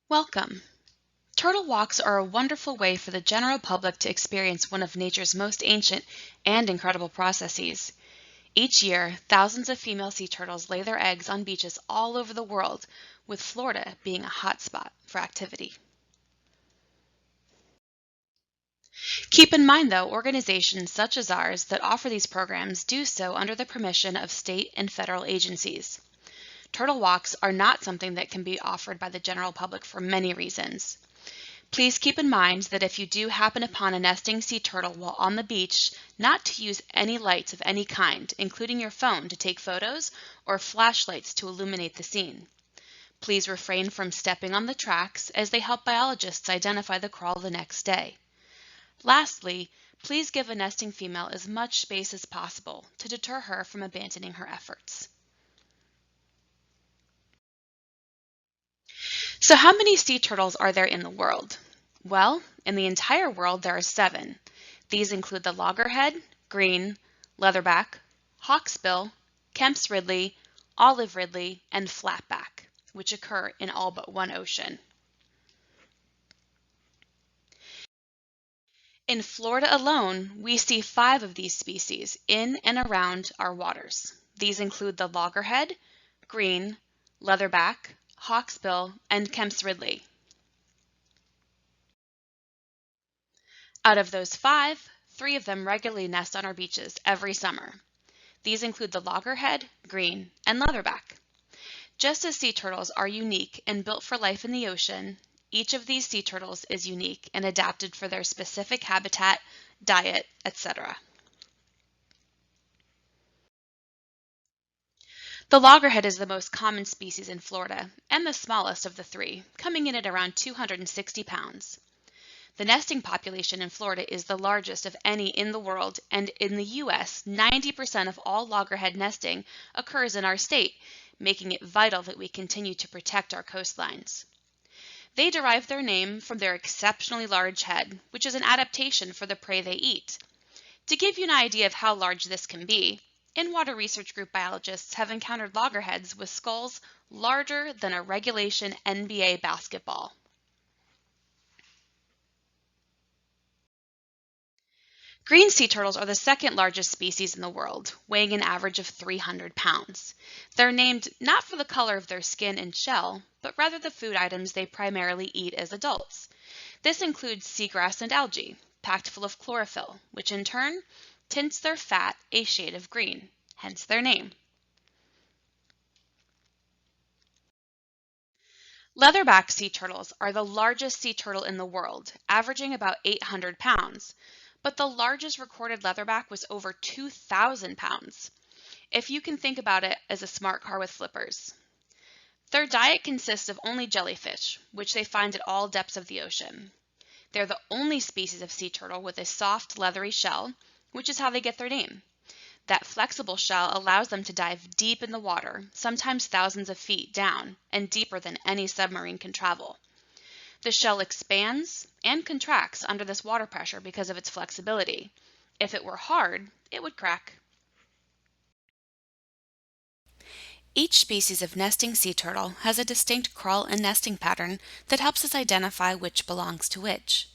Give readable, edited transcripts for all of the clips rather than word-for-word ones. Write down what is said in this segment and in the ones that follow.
Welcome. Turtle walks are a wonderful way for the general public to experience one of nature's most ancient and incredible processes. Each year, thousands of female sea turtles lay their eggs on beaches all over the world, with Florida being a hotspot for activity. Keep in mind, though, organizations such as ours that offer these programs do so under the permission of state and federal agencies. Turtle walks are not something that can be offered by the general public for many reasons. Please keep in mind that if you do happen upon a nesting sea turtle while on the beach, not to use any lights of any kind, including your phone, to take photos or flashlights to illuminate the scene. Please refrain from stepping on the tracks as they help biologists identify the crawl the next day. Lastly, please give a nesting female as much space as possible to deter her from abandoning her efforts. So how many sea turtles are there in the world? Well, in the entire world there are 7. These include the loggerhead, green, leatherback, hawksbill, Kemp's ridley, olive ridley, and flatback, which occur in all but one ocean. In Florida alone, we see 5 of these species in and around our waters. These include the loggerhead, green, leatherback, hawksbill, and Kemp's ridley. Out of those 5, 3 of them regularly nest on our beaches every summer. These include the loggerhead, green, and leatherback. Just as sea turtles are unique and built for life in the ocean, each of these sea turtles is unique and adapted for their specific habitat, diet, etc. The loggerhead is the most common species in Florida and the smallest of the 3, coming in at around 260 pounds. The nesting population in Florida is the largest of any in the world, and in the U.S., 90% of all loggerhead nesting occurs in our state, making it vital that we continue to protect our coastlines. They derive their name from their exceptionally large head, which is an adaptation for the prey they eat. To give you an idea of how large this can be, in-water research group biologists have encountered loggerheads with skulls larger than a regulation NBA basketball. Green sea turtles are the second largest species in the world, weighing an average of 300 pounds. They're named not for the color of their skin and shell, but rather the food items they primarily eat as adults. This includes seagrass and algae, packed full of chlorophyll, which in turn tints their fat a shade of green, hence their name. Leatherback sea turtles are the largest sea turtle in the world, averaging about 800 pounds. But the largest recorded leatherback was over 2,000 pounds, if you can think about it as a smart car with flippers. Their diet consists of only jellyfish, which they find at all depths of the ocean. They're the only species of sea turtle with a soft, leathery shell, which is how they get their name. That flexible shell allows them to dive deep in the water, sometimes thousands of feet down, and deeper than any submarine can travel. The shell expands and contracts under this water pressure because of its flexibility. If it were hard, it would crack. Each species of nesting sea turtle has a distinct crawl and nesting pattern that helps us identify which belongs to which.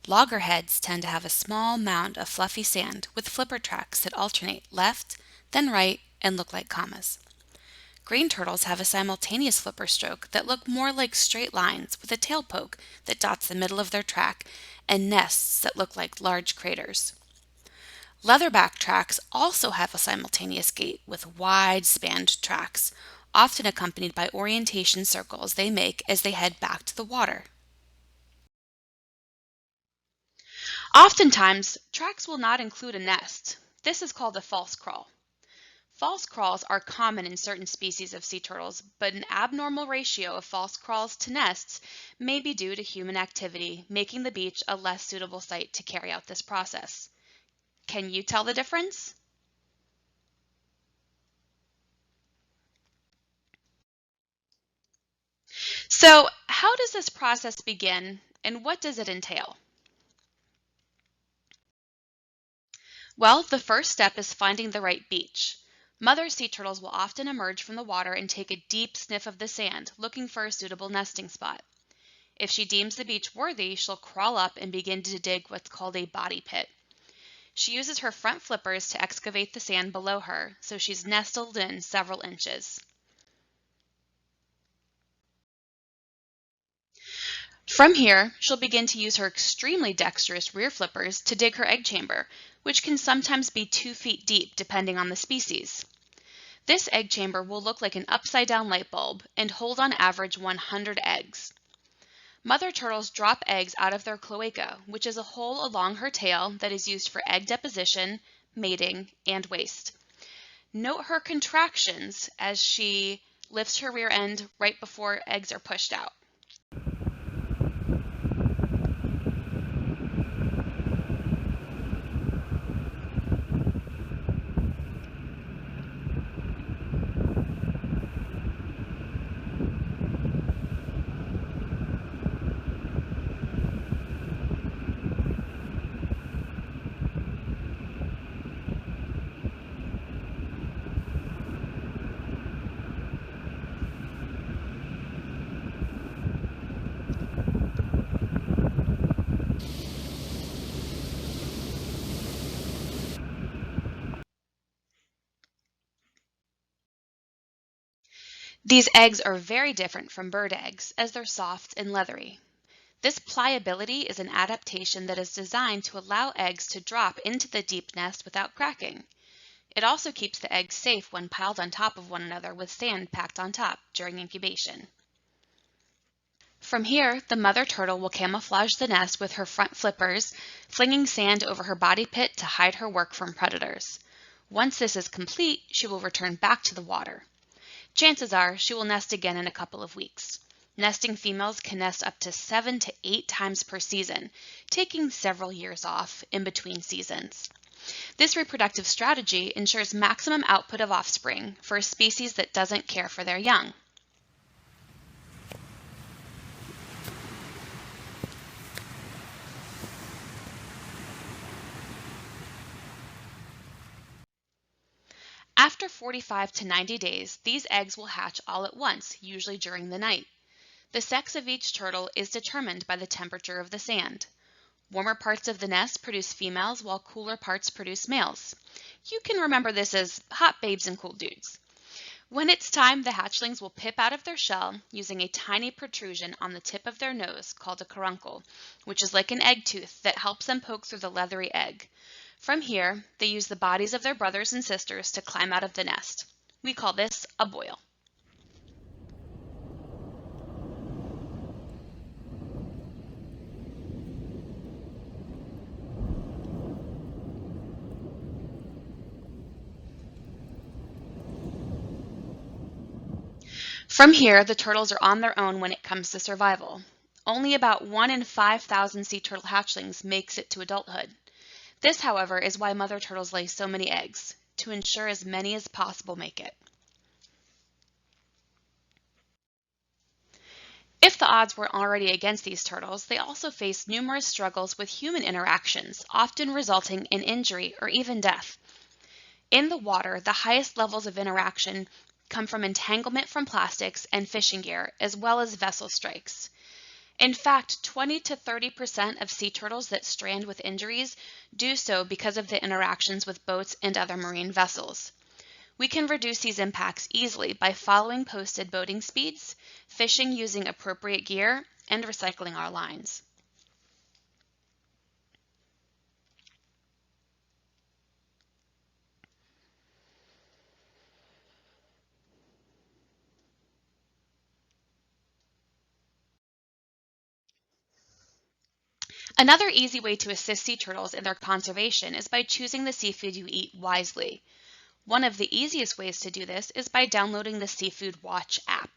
Loggerheads tend to have a small mound of fluffy sand with flipper tracks that alternate left, then right, and look like commas. Green turtles have a simultaneous flipper stroke that look more like straight lines with a tail poke that dots the middle of their track and nests that look like large craters. Leatherback tracks also have a simultaneous gait with wide spanned tracks, often accompanied by orientation circles they make as they head back to the water. Oftentimes, tracks will not include a nest. This is called a false crawl. False crawls are common in certain species of sea turtles, but an abnormal ratio of false crawls to nests may be due to human activity, making the beach a less suitable site to carry out this process. Can you tell the difference? So, how does this process begin, and what does it entail? Well, the first step is finding the right beach. Mother sea turtles will often emerge from the water and take a deep sniff of the sand, looking for a suitable nesting spot. If she deems the beach worthy, she'll crawl up and begin to dig what's called a body pit. She uses her front flippers to excavate the sand below her, so she's nestled in several inches. From here, she'll begin to use her extremely dexterous rear flippers to dig her egg chamber, which can sometimes be 2 feet deep depending on the species. This egg chamber will look like an upside-down light bulb and hold on average 100 eggs. Mother turtles drop eggs out of their cloaca, which is a hole along her tail that is used for egg deposition, mating, and waste. Note her contractions as she lifts her rear end right before eggs are pushed out. These eggs are very different from bird eggs, as they're soft and leathery. This pliability is an adaptation that is designed to allow eggs to drop into the deep nest without cracking. It also keeps the eggs safe when piled on top of one another with sand packed on top during incubation. From here, the mother turtle will camouflage the nest with her front flippers, flinging sand over her body pit to hide her work from predators. Once this is complete, she will return back to the water. Chances are she will nest again in a couple of weeks. Nesting females can nest up to 7 to 8 times per season, taking several years off in between seasons. This reproductive strategy ensures maximum output of offspring for a species that doesn't care for their young. After 45 to 90 days, these eggs will hatch all at once, usually during the night. The sex of each turtle is determined by the temperature of the sand. Warmer parts of the nest produce females while cooler parts produce males. You can remember this as hot babes and cool dudes. When it's time, the hatchlings will pip out of their shell using a tiny protrusion on the tip of their nose called a caruncle, which is like an egg tooth that helps them poke through the leathery egg. From here, they use the bodies of their brothers and sisters to climb out of the nest. We call this a boil. From here, the turtles are on their own when it comes to survival. Only about 1 in 5,000 sea turtle hatchlings makes it to adulthood. This, however, is why mother turtles lay so many eggs, to ensure as many as possible make it. If the odds were already against these turtles, they also face numerous struggles with human interactions, often resulting in injury or even death. In the water, the highest levels of interaction come from entanglement from plastics and fishing gear, as well as vessel strikes. In fact, 20 to 30% of sea turtles that strand with injuries do so because of the interactions with boats and other marine vessels. We can reduce these impacts easily by following posted boating speeds, fishing using appropriate gear, and recycling our lines. Another easy way to assist sea turtles in their conservation is by choosing the seafood you eat wisely. One of the easiest ways to do this is by downloading the Seafood Watch app.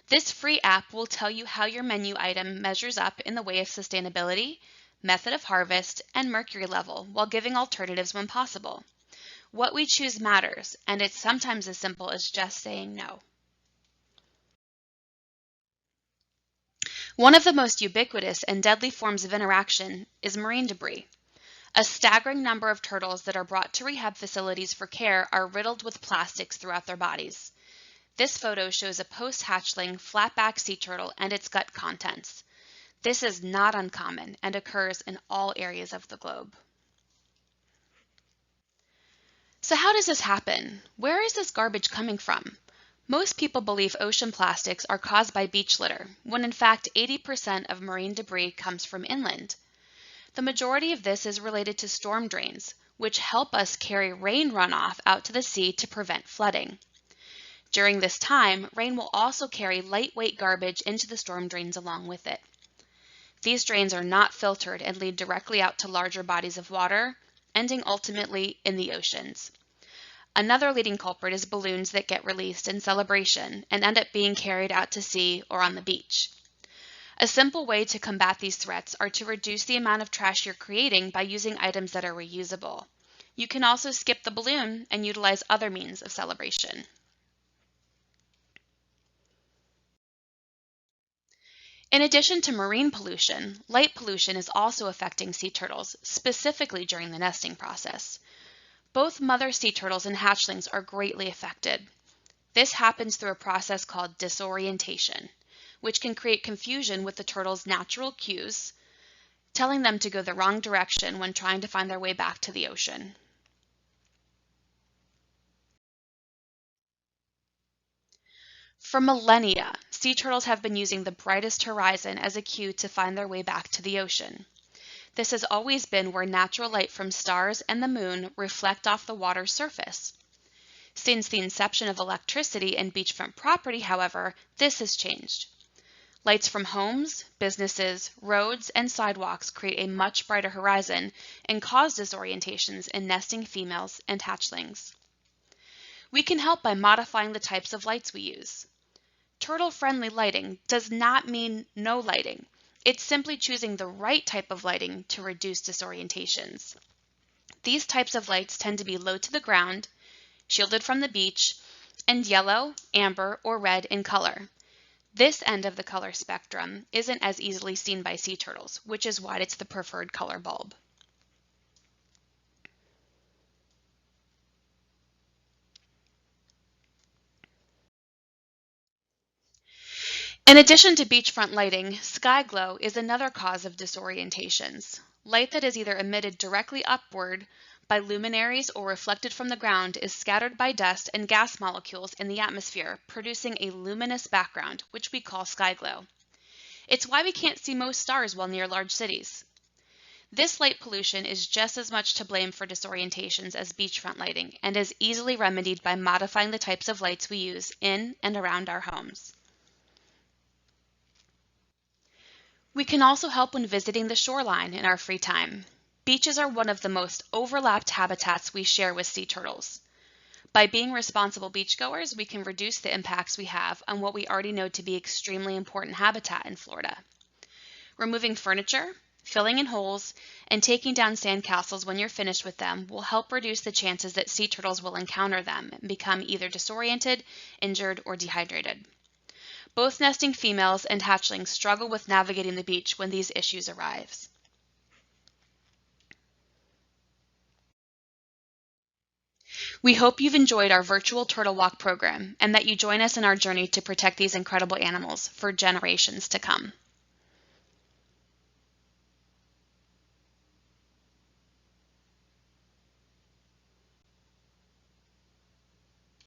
This free app will tell you how your menu item measures up in the way of sustainability, method of harvest, and mercury level, while giving alternatives when possible. What we choose matters, and it's sometimes as simple as just saying no. One of the most ubiquitous and deadly forms of interaction is marine debris. A staggering number of turtles that are brought to rehab facilities for care are riddled with plastics throughout their bodies. This photo shows a post-hatchling flatback sea turtle and its gut contents. This is not uncommon and occurs in all areas of the globe. So how does this happen? Where is this garbage coming from? Most people believe ocean plastics are caused by beach litter, when in fact 80% of marine debris comes from inland. The majority of this is related to storm drains, which help us carry rain runoff out to the sea to prevent flooding. During this time, rain will also carry lightweight garbage into the storm drains along with it. These drains are not filtered and lead directly out to larger bodies of water, ending ultimately in the oceans. Another leading culprit is balloons that get released in celebration and end up being carried out to sea or on the beach. A simple way to combat these threats are to reduce the amount of trash you're creating by using items that are reusable. You can also skip the balloon and utilize other means of celebration. In addition to marine pollution, light pollution is also affecting sea turtles, specifically during the nesting process. Both mother sea turtles and hatchlings are greatly affected. This happens through a process called disorientation, which can create confusion with the turtle's natural cues, telling them to go the wrong direction when trying to find their way back to the ocean. For millennia, sea turtles have been using the brightest horizon as a cue to find their way back to the ocean. This has always been where natural light from stars and the moon reflect off the water's surface. Since the inception of electricity and beachfront property, however, this has changed. Lights from homes, businesses, roads, and sidewalks create a much brighter horizon and cause disorientations in nesting females and hatchlings. We can help by modifying the types of lights we use. Turtle-friendly lighting does not mean no lighting. It's simply choosing the right type of lighting to reduce disorientations. These types of lights tend to be low to the ground, shielded from the beach, and yellow, amber, or red in color. This end of the color spectrum isn't as easily seen by sea turtles, which is why it's the preferred color bulb. In addition to beachfront lighting, sky glow is another cause of disorientations. Light that is either emitted directly upward by luminaries or reflected from the ground is scattered by dust and gas molecules in the atmosphere, producing a luminous background, which we call sky glow. It's why we can't see most stars while near large cities. This light pollution is just as much to blame for disorientations as beachfront lighting and is easily remedied by modifying the types of lights we use in and around our homes. We can also help when visiting the shoreline in our free time. Beaches are one of the most overlapped habitats we share with sea turtles. By being responsible beachgoers, we can reduce the impacts we have on what we already know to be extremely important habitat in Florida. Removing furniture, filling in holes, and taking down sandcastles when you're finished with them will help reduce the chances that sea turtles will encounter them and become either disoriented, injured, or dehydrated. Both nesting females and hatchlings struggle with navigating the beach when these issues arise. We hope you've enjoyed our virtual Turtle Walk program and that you join us in our journey to protect these incredible animals for generations to come.